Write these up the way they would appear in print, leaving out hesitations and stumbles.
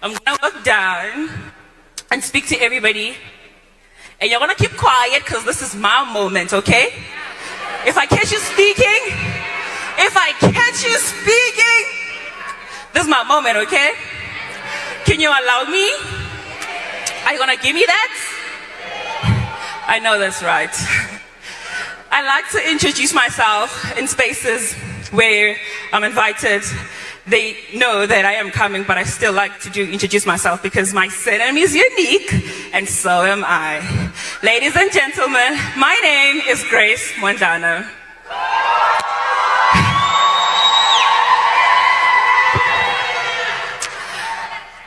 I'm gonna walk down and speak to everybody. And you're gonna keep quiet because this is my moment, okay? If I catch you speaking, this is my moment, okay? Can you allow me? Are you gonna give me that? I know that's right. I like to introduce myself in spaces where I'm invited. They know that I am coming, but I still like to introduce myself because my surname is unique, and so am I. Ladies and gentlemen, my name is Grace Mondlane.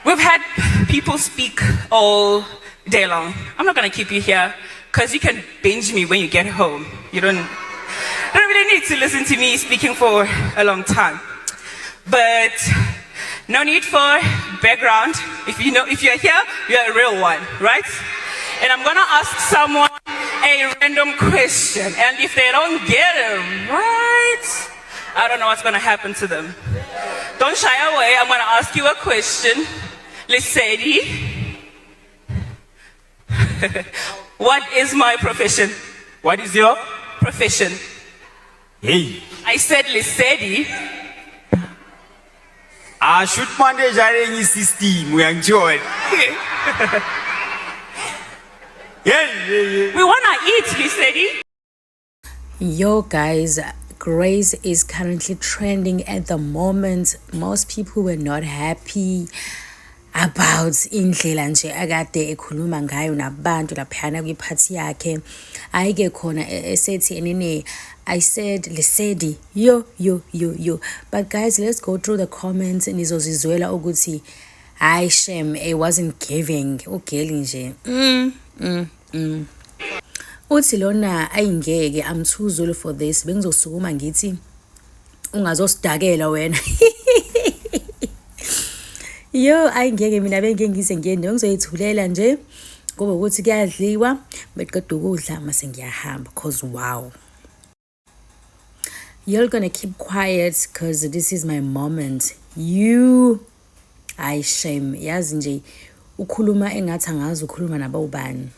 We've had people speak all day long. I'm not going to keep you here because you can binge me when you get home. You don't really need to listen to me speaking for a long time. But no need for background. If you're here, you're a real one, right? And I'm gonna ask someone a random question, and if they don't get it right, I don't know what's gonna happen to them. Don't shy away. I'm gonna ask you a question. Lesedi, what is my profession? What is your? Profession. Hey. I said Lesedi. Shoot manager system. We enjoy. Yeah. We wanna eat, Lesedi. Yo guys, Grace is currently trending at the moment. Most people were not happy about indlela nje akade ekhuluma ngayo nabantu laphana kwiphathi yakhe. Ayike khona esethi enene I said Lesedi yo. But guys, let's go through the comments nizozizwela ukuthi I shame it wasn't giving ugeli nje. Uthi lona ayingeke amthuzule for this bengizosukuma ngithi ungazosidakela wena. Yo ayingeke mina bengeke ngize ngiyende ngizoyithulela nje ngoba ukuthi kuyadliwa beqeda ukudla mase ngiyahamba cause wow. You're gonna keep quiet cause this is my moment. I shame yazi nje ukhuluma engathi angazi ukhuluma nabawubani.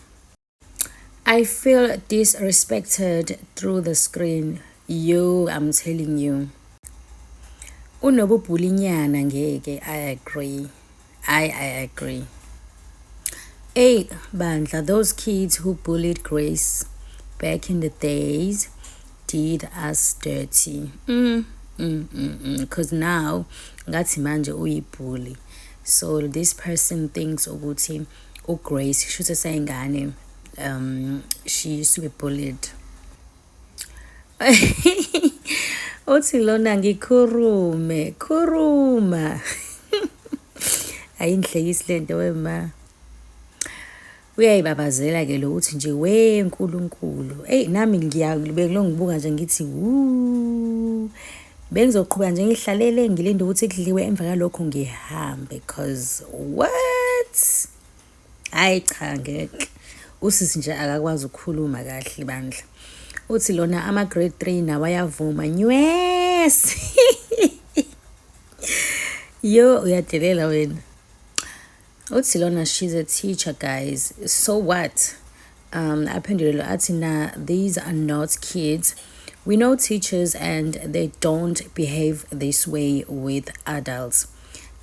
I feel disrespected through the screen. I'm telling you. Unobubulinyana ngeke. I agree. Hey, bandla, those kids who bullied Grace back in the days did us dirty. Cause now ngathi manje uyibully. So this person thinks ukuthi Grace should say ngane she used to be bullied. Othi lona khuruma. Ayinhlekisi lento wema. Uyayibabazela ke lo uthi nje weNkulunkulu. Nami ngibuka nje ngithi bengizoqhubeka nje ngihlalele ngilinde ukuthi kudliwe emva kalokho ngihambe because what? Hayi cha ngeke. Usisi nje akakwazi ukukhuluma kahle bandla. Uthi lona ama grade 3 nawo ayavuma yes. Yo uyadelela wena. Uthi lona she's a teacher guys. So what? Aphendule athi na these are not kids. We know teachers and they don't behave this way with adults.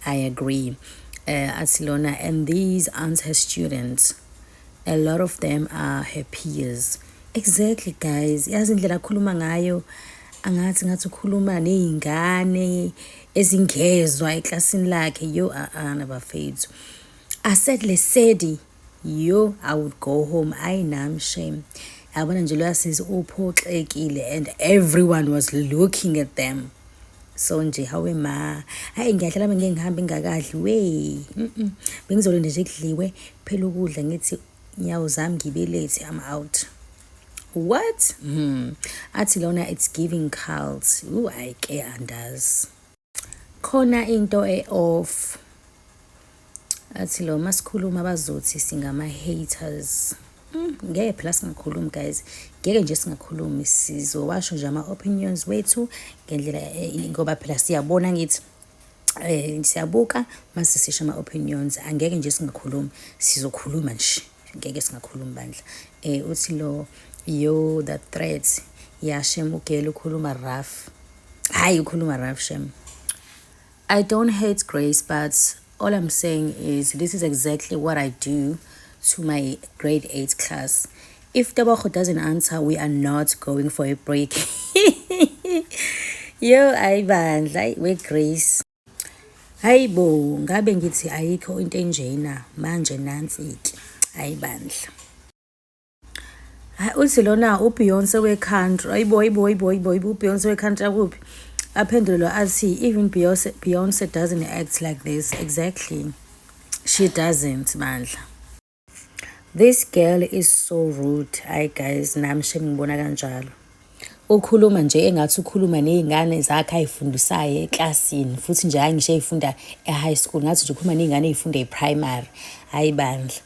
I agree. Athi lona and these aren't her students. A lot of them are her peers. Exactly guys. Yazi indlela akhuluma ngayo ngathi ukhuluma nezingane ezingezwa eklasini lakhe nabafethu. I said Lesedi I would go home. I'm shame. Yabona nje lo yasiza uphoxekile and everyone was looking at them. So nje hawe ma hayi ngiyahlala ngeke ngihambe ngakadli we bengizolinda nje kudliwe phela ukudla ngithi nyawo zami ngibelete I'm out. What? Athi lona it's giving cult. I care andazi. Khona into off. Athi lo masikhuluma bazothi singama haters. Ngeke phela singakhulumi guys. Ngeke nje singakhulumi sizowasho nje ama opinions wethu ngendlela ngoba phela siyabona ngithi Siyabuka mase sisho ama opinions, angeke nje singakhulumi, sizokhuluma nje, ngeke singakhulumi bandla. Uthi lo yo the threats ya Shem ugele ukhuluma rough. Hayi ukhuluma rough Shem. I don't hate Grace, but all I'm saying is this is exactly what I do to my grade 8 class. If Tebogo doesn't answer, we are not going for a break. Yo, ayibandla we Grace. Hayibo, ngabe ngithi ayikho into enjena manje nansi ke. Ayibandla. Uthi lona uBeyonce we-country. Ayibo uBeyonce we-country akuphi? Aphendula athi even Beyonce doesn't act like this. Exactly. She doesn't, mandla. This girl is so rude. Hi guys, nami ngibona kanjalo. Ukhuluma nje engathi ukhuluma nezingane zakhe ayifundisayo eklasini, futhi nje hayi ngisho eyifunda e-high school, ngathi nje ukhuluma nezingane ezifunda e-primary. Hayi bandla.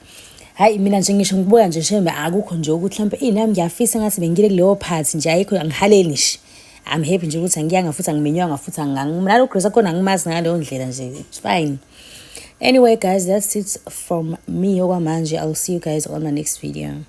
Hayi mina nje ngisho ngibuka nje shembe akukho nje ukuthi mhlawumbe nami ngiyafisa ngathi bengile kuleyo part nje ayikho angihaleli nje. I'm happy nje ukuthi angiyanga futhi angimenywanga futhi angimnalo Grace khona angimazi ngaleyo ndlela nje. It's fine. Anyway guys, that's it from me okwamanje. I'll see you guys on my next video.